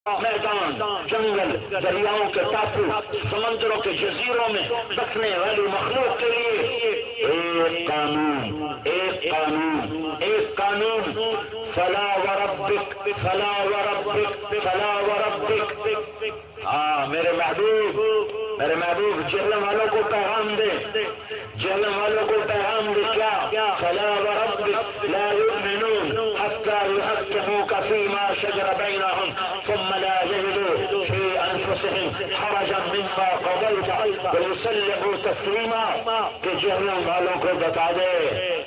میدان، جنگل، دریاؤں کے ٹاپو، سمندروں کے جزیروں میں بسنے والی مخلوق کے لیے ایک قانون، ایک قانون، ایک قانون، فلا وربک، فلا وربک، فلا وربک۔ ہاں میرے محبوب، میرے محبوب جہنم والوں کو پیغام دے، جہنم والوں کو پیغام دے کیا؟ فلا وربک لا یؤمنون حتی یحکموک فیما شجر بینہم ثم لا یجدوا فی انفسہم حرجا مما قضیت ویسلموا تسلیما، کہ جہنم والوں کو بتا دے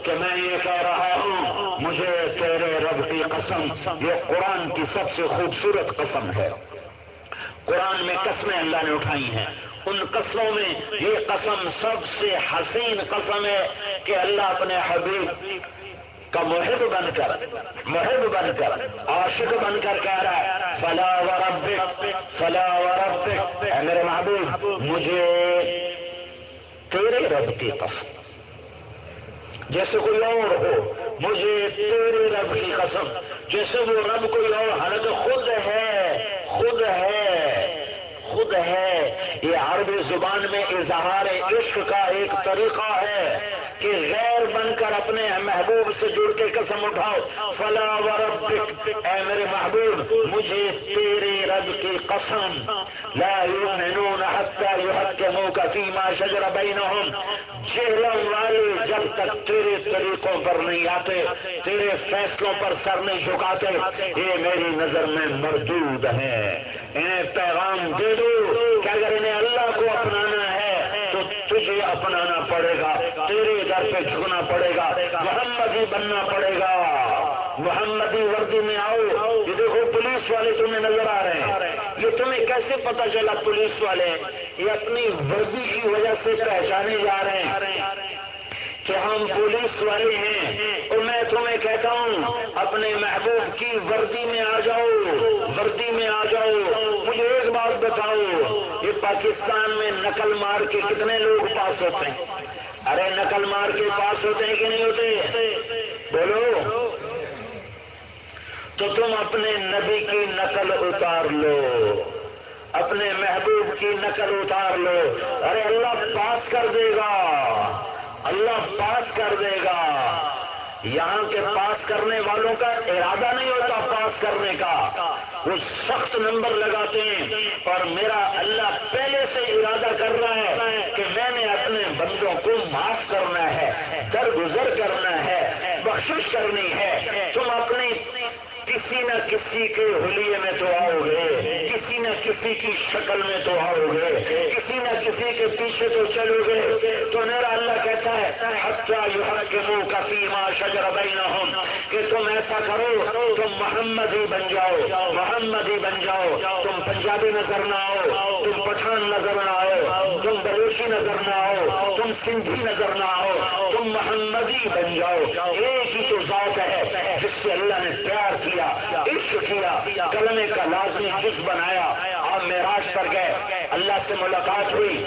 کہ میں یہ کہہ رہا ہوں، مجھے تیرے رب کی قسم، یہ قرآن کی سب سے خوبصورت قسم ہے۔ قرآن میں قسمیں اللہ نے اٹھائی ہیں، ان قسموں میں یہ قسم سب سے حسین قسم ہے کہ اللہ اپنے حبیب کا محب بن کر، محب بن کر، عاشق بن کر کہہ رہا ہے فلا وربک، فلا وربک، اے میرے محبوب مجھے تیرے رب کی قسم، جیسے کوئی اور ہو، مجھے تیرے رب کی قسم، جیسے وہ رب کوئی اور، حالانکہ خود ہے، خود ہے، خود ہے۔ یہ عربی زبان میں اظہار عشق کا ایک طریقہ ہے کہ غیر بن کر اپنے محبوب سے جڑ کے قسم اٹھاؤ، فلا وربک، اے میرے محبوب مجھے تیرے رب کی قسم، لا یؤمنون حتی یحکموک فیما شجر بینہم، جہلم والے جب تک تیرے طریقوں پر نہیں آتے، تیرے فیصلوں پر سر نہیں جھکاتے، یہ میری نظر میں مردود ہیں۔ انہیں پیغام دے دو کہ اگر انہیں اللہ کو اپنانا ہے تو تجھے اپنانا پڑے گا، تیرے در پہ جھکنا پڑے گا، محمدی بننا پڑے گا، محمدی وردی میں آؤ۔ یہ دیکھو پولیس والے تمہیں نظر آ رہے ہیں، یہ تمہیں کیسے پتا چلا پولیس والے؟ یہ اپنی وردی کی وجہ سے پہچانے جا رہے ہیں کہ ہم پولیس والے ہیں۔ اور میں تمہیں کہتا ہوں اپنے محبوب کی وردی میں آ جاؤ، وردی میں آ جاؤ۔ مجھے ایک بات بتاؤ، یہ پاکستان میں نقل مار کے کتنے لوگ پاس ہوتے ہیں؟ ارے نقل مار کے پاس ہوتے ہیں کہ نہیں ہوتے؟ بولو۔ تو تم اپنے نبی کی نقل اتار لو، اپنے محبوب کی نقل اتار لو، ارے اللہ پاس کر دے گا، اللہ پاس کر دے گا۔ یہاں کے پاس کرنے والوں کا ارادہ نہیں ہوتا پاس کرنے کا، وہ سخت نمبر لگاتے ہیں، اور میرا اللہ پہلے سے ارادہ کر رہا ہے کہ میں نے اپنے بندوں کو معاف کرنا ہے، درگزر کرنا ہے، بخشش کرنی ہے۔ تم اپنی کسی نہ کسی کے حلیے میں تو آؤ گے، کسی نہ کسی کی شکل میں تو آؤ گے، کسی نہ کسی کے پیچھے تو چلو گے۔ تو میرا اللہ کہتا ہے حتی یحکموک فیما شجر بینہم، کہ تم ایسا کرو، تم محمدی بن جاؤ، محمدی بن جاؤ۔ تم پنجابی نظر نہ آؤ، تم پٹھان نظر نہ آؤ، تم بلوچی نظر نہ آؤ، تم سندھی نظر نہ آؤ، تم محمدی بن جاؤ۔ ایک ہی تو ذات ہے جس سے اللہ نے پیار کیا، عشق کیا، کلمے کا لازمی جز بنایا۔ آپ معراج پر گئے، اللہ سے ملاقات ہوئی،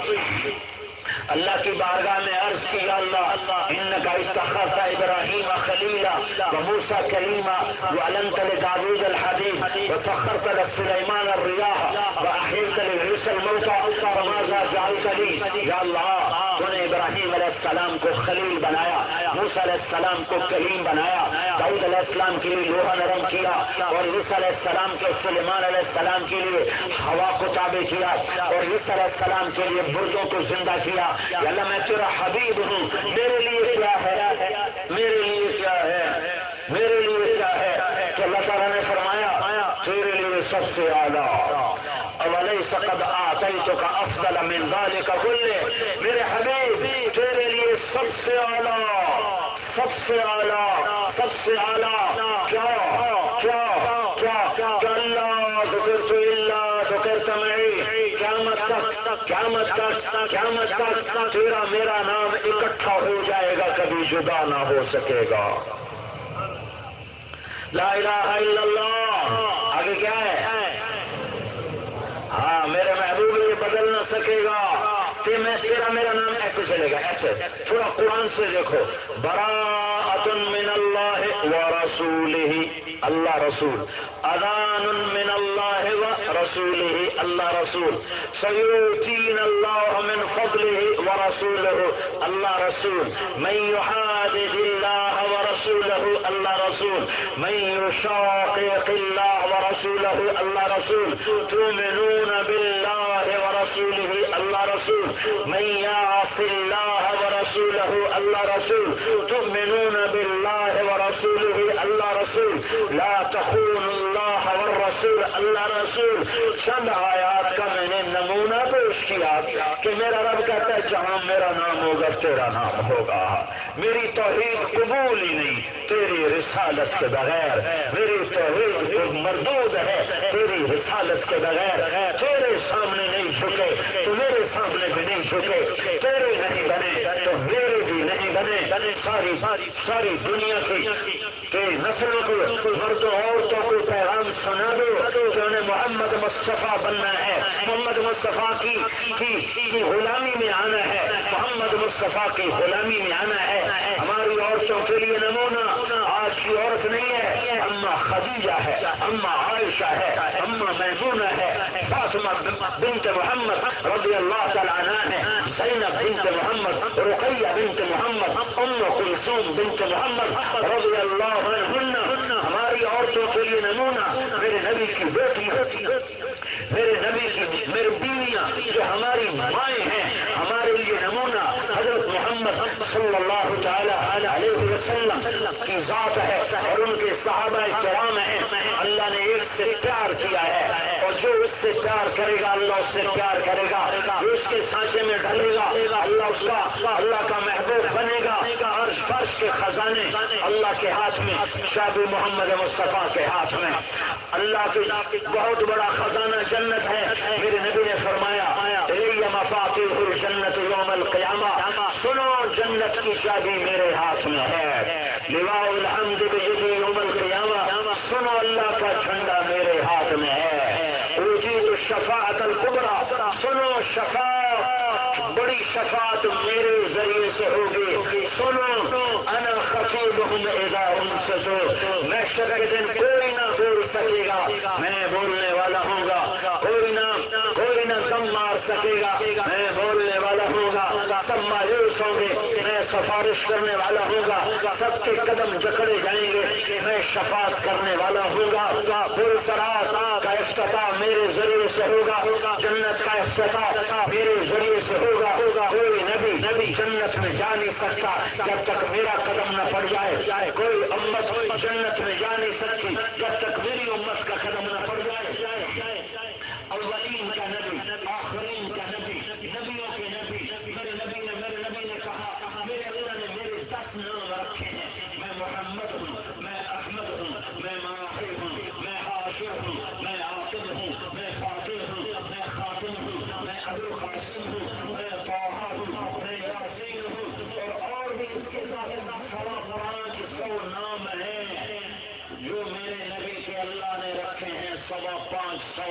اللہ کی بارگاہ میں عرض کی یا اللہ انک اتخذت ابراہیم خلیلا وموسیٰ کلیما وعلنت لداود الحدید وسخرت لسلیمان الریاح واحییت لعیسی الموتى فماذا جعلت لی، یا اللہ تو نے ابراہیم علیہ السلام کو خلیل بنایا، موسیٰ علیہ السلام کو کلیم بنایا، داؤد علیہ السلام کے لیے لوہا نرم کیا، اور عیسی علیہ السلام کے سلیمان علیہ السلام کے لیے ہوا کو تابع کیا، اور عیسی علیہ السلام کے لیے مردوں کو زندہ کیا۔ یا اللہ میں تیرا حبیب ہوں، میرے لیے کیا ہے، میرے لیے کیا ہے، میرے لیے کیا ہے؟ تو اللہ تعالیٰ نے فرمایا تیرے لیے سب سے اعلیٰ، اولیس قد آتیتک افضل من ذلک کلہ، میرے حبیب تیرے لیے سب سے اعلیٰ، سب سے اعلیٰ، سب سے اعلیٰ کیا کیا کیا کہ اللہ ذکرت الا ذکرت معی، قیامت تک قیامت تک قیامت تک تیرا میرا نام اکٹھا ہو جائے گا، کبھی جدا نہ ہو سکے گا۔ لا الہ الا اللہ، آگے کیا ہے؟ ہاں میرے محبوب یہ بدل نہ سکے گا کہ میں تیرا میرا نام ایسے چلے گا، ایسے۔ تھوڑا قرآن سے دیکھو، براءۃ من اللہ ورسوله اللہ رسول اذان من اللہ ورسوله اللہ رسول سيؤتينا الله من فضله ورسوله اللہ رسول من يحادد الله ورسوله اللہ رسول من يشاقق الله ورسوله اللہ رسول تؤمنون بالله ورسوله اللہ رسول من يعص الله ورسوله اللہ رسول تؤمنون بالله ورسوله اللہ رسول لا تخونوا الله والرسول اللہ رسول چند آیات کا میں نے نمونہ پیش کیا کہ میرا رب کہتا ہے جہاں میرا نام ہوگا تیرا نام ہوگا، میری توحید قبول ہی نہیں تیری رسالت کے بغیر، میری توحید مردود ہے تیری رسالت کے بغیر، تیرے سامنے نہیں جھکے تو میرے سامنے بھی نہیں جھکے، تیرے نہیں بنے تو میرے بھی نہیں بنے، ساری دنیا کی نسلوں کو مردوں عورتوں کو پیغام سنا دو کہ انہیں محمد مصطفیٰ بننا ہے، محمد مصطفیٰ کی غلامی میں آنا ہے، محمد مصطفیٰ کی غلامی میں آنا ہے۔ ہماری عورتوں کے لیے نمونہ آج کی عورت نہیں ہے، اما خدیجہ ہے، اما عائشہ ہے، اما میمونہ ہے، فاطمہ بنت محمد رضی اللہ تعالیٰ عنہ ہے، زینب بنت محمد، رقیہ بنت محمد، ام کلثوم بنت محمد رضی اللہ عنہ ہماری عورتوں کے لیے نمونہ، میرے نبی کی بیٹی ہوتی ہے، میرے نبی کی میری بیویاں جو ہماری مائیں ہیں ہمارے لیے نمونہ حضرت محمد صلی اللہ تعالی علیہ وسلم کی ذات ہے اور ان کے صحابہ کرام ہیں، اللہ نے ایک سے پیار کیا ہے اور جو اس سے پیار کرے گا اللہ اس سے پیار کرے گا، جو اس کے سانچے میں ڈھلے گا اللہ کا محبوب بنے گا، اور فرش کے خزانے اللہ کے ہاتھ میں، شاب محمد مصطفیٰ کے ہاتھ میں، اللہ کی بہت بڑا خزانہ جنت ہے۔ میرے نبی نے فرمایا مفاتیح الجنت یوم القیامہ، سنو جنت کی چابی میرے ہاتھ میں ہے، لواء الحمد بیدی یوم القیامہ، سنو اللہ کا جھنڈا میرے ہاتھ میں ہے، اوتیت الشفاعۃ الکبریٰ، سنو شفاعت بڑی شفاعت میرے ذریعے سے ہوگی، سنو انا خطیبہم اذا انصتوا، محشر کے دن کوئی نہ بول سکے گا، میں بولنے والا ہوں گا، کوئی نہ دم مار سکے گا، میں بولنے والا ہوں گا، سب مایوس ہوں گے، میں سفارش کرنے والا ہوں گا، سب کے قدم جکڑے جائیں گے، میں شفاعت کرنے والا ہوں گا، پھر سرات کا افتتاح میرے ذریعے سے ہوگا، جنت کا افتتاح میرے ذریعے سے ہوگا، کوئی نبی جنت میں جا نہیں سکتا جب تک میرا قدم نہ پڑ جائے، کوئی امت جنت میں جا نہیں سکتی جب تک میری امت کا قدم نہ پڑ جائے، اولین کا نبی، آخرین کا نبی، نبیوں کے نبی، میرے نبی نے کہا، میرے اللہ نے میرے 10 نام رکھے ہیں، میں محمد ہوں، میں احمد ہوں، میں ماہر ہوں، میں حاشر ہوں، میں عاقب ہوں، میں فاتح ہوں، میں خاتم ہوں، میں ابو قاسم ہوں، میں طٰہٰ ہوں، میں یاسین ہوں، اور بھی اس کے ساتھ قرآن کے 100 نام ہیں جو میرے نبی کے اللہ نے رکھے ہیں، 500،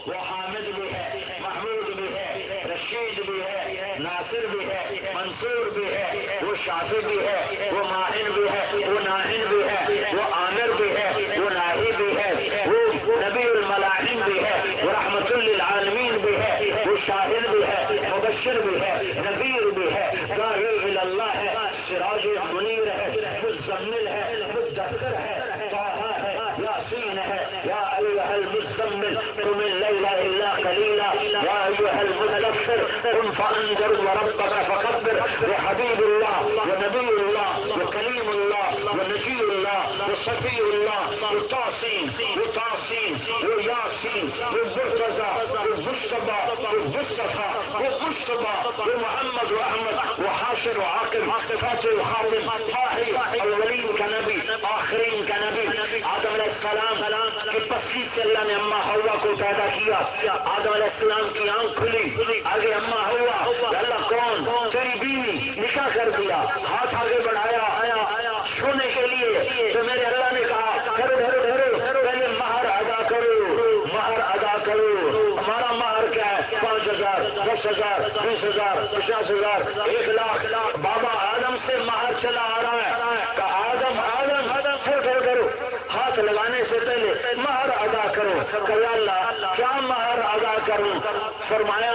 وہ حامد بھی ہے، محمود بھی ہے، رشید بھی ہے، ناصر بھی ہے، منصور بھی ہے، وہ شافی بھی ہے، وہ ماہن بھی ہے، وہ ناہن بھی ہے، وہ عامر بھی ہے، وہ ناہی بھی ہے، وہ نبی الملاحم بھی ہے، وہ رحمت للعالمین بھی ہے، وہ شاہد بھی ہے، مبشر بھی ہے، نذیر بھی ہے، داعی الی اللہ ہے، سراج منیر ہے، مزمل ہے، مدثر ہے، طٰہٰ ہے، یاسین ہے، یا ایھا المزمل قم اللیل الا قلیلا، یا ایھا المدثر قم فانذر وربک فکبر، وہ حبیب اللہ، وہ نبی اللہ، وہ کلیم اللہ، وہ نجی اللہ، وہ صفی اللہ، وہ تاسین، وہ یاسین، وہ مرتضیٰ، وہ مصطفیٰ، وہ محمد و احمد، وہ حاشر و عاقب، فاتح و خاتم، طاہر، اولین کا نبی، آخرین کا نبی، آدم علیہ السلام کی پسلیت سے اللہ نے اما حوا کو پیدا کیا، آدم علیہ السلام کی آنکھ کھلی، آگے اما حوا، اللہ کون؟ تیری بیوی، نکاح کر دیا، ہاتھ آگے بڑھایا چھونے کے لیے، تو میرے اللہ نے کہا ٹھہرو پہلے مہر ادا کرو، ہمارا مہر کیا ہے؟ 5000، 10,000، 20,000، 50,000، 1 لاکھ۔ بابا آدم سے مہر چلا آ رہا ہے کہ آدم پھر کہ یا اللہ کیا مہر ادا کروں؟ فرمایا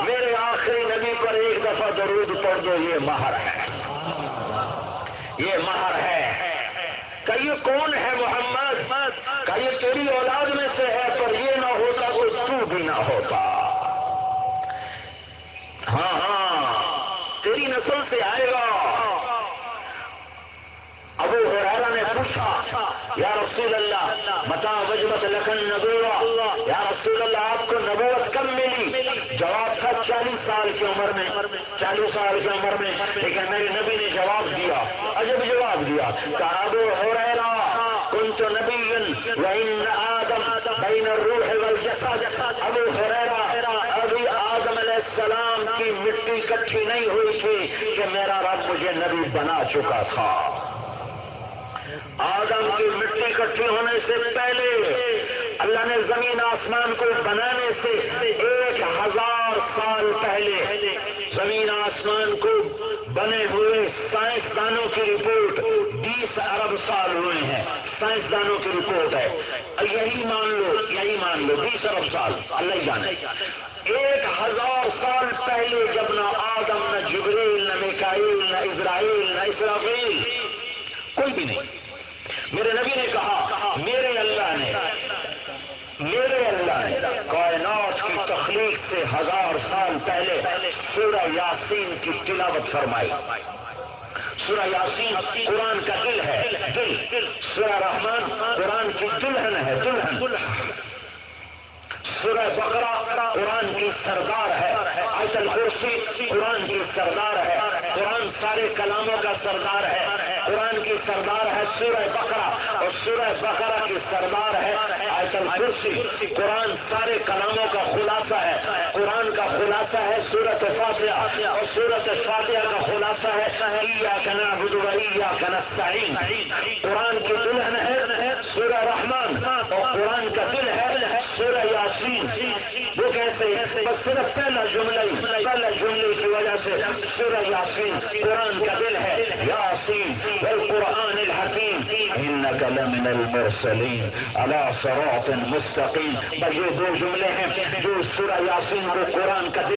میرے آخری نبی پر ایک دفعہ درود پڑھ دو، یہ مہر ہے، یہ مہر ہے۔ کہ یہ کون ہے محمد؟ کہ یہ تیری اولاد میں سے ہے، پر یہ نہ ہوتا تو تو بھی نہ ہوتا۔ ہاں ہاں تیری نسل سے آئے گا۔ ابو ہریرہ نے پوچھا یا رسول اللہ متى وجبت لك النبوة، یا رسول اللہ آپ کو نبوت کب ملی؟ جواب تھا 40 سال کی عمر میں، 40 سال کی عمر میں۔ لیکن میرے نبی نے جواب دیا، عجب جواب دیا، کہ ابو ہریرہ كنت نبيا وإن آدم بين الروح والجسد۔ ابو ہریرہ ابھی آدم علیہ السلام کی مٹی کٹھی نہیں ہوئی تھی کہ میرا رب مجھے نبی بنا چکا تھا۔ آدم کی مٹی اکٹھی ہونے سے پہلے اللہ نے زمین آسمان کو بنانے سے 1000 سال پہلے زمین آسمان کو بنے ہوئے سائنسدانوں کی رپورٹ 20 ارب سال ہوئے ہیں، سائنسدانوں کی رپورٹ ہے۔ یہی مان لو 20 ارب سال، اللہ ہی جانے۔ 1000 سال پہلے جب نہ آدم، نہ جبریل، نہ میکائیل، نہ اسرائیل، نہ اسرافیل، کوئی بھی نہیں۔ میرے نبی نے کہا میرے اللہ نے کائنات کی تخلیق سے 1000 سال پہلے سورہ یاسین کی تلاوت فرمائی۔ سورہ یاسین قرآن کا دل ہے، دل۔ سورہ رحمان قرآن کی دلہن ہے، دلہن۔ سورہ بقرہ قرآن کی سردار ہے، آیت الکرسی قرآن کی سردار ہے، قرآن سارے کلاموں کا سردار ہے، قرآن کی سردار ہے سورہ بقرہ، اور سورہ بقرہ کی سردار ہے آیت الکرسی۔ قرآن سارے کلاموں کا خلاصہ ہے، قرآن کا خلاصہ ہے سورۃ فاتحہ، اور سورۃ فاتحہ کا خلاصہ ہے ایاک نعبد و ایاک نستعین۔ قرآن کی دلہن ہے سورہ رحمان، اور قرآن کا دل ہے سورہ یاسین۔ وہ کیسے؟ بس صرف پہلا جملے کی وجہ سے سورہ یاسین قرآن کا دل ہے۔ یاسین والقرآن الحکیم انک لمن المرسلین علی صراط مستقیم۔ بس یہ 2 جملے ہیں جو سورہ یاسین کو قرآن کا دل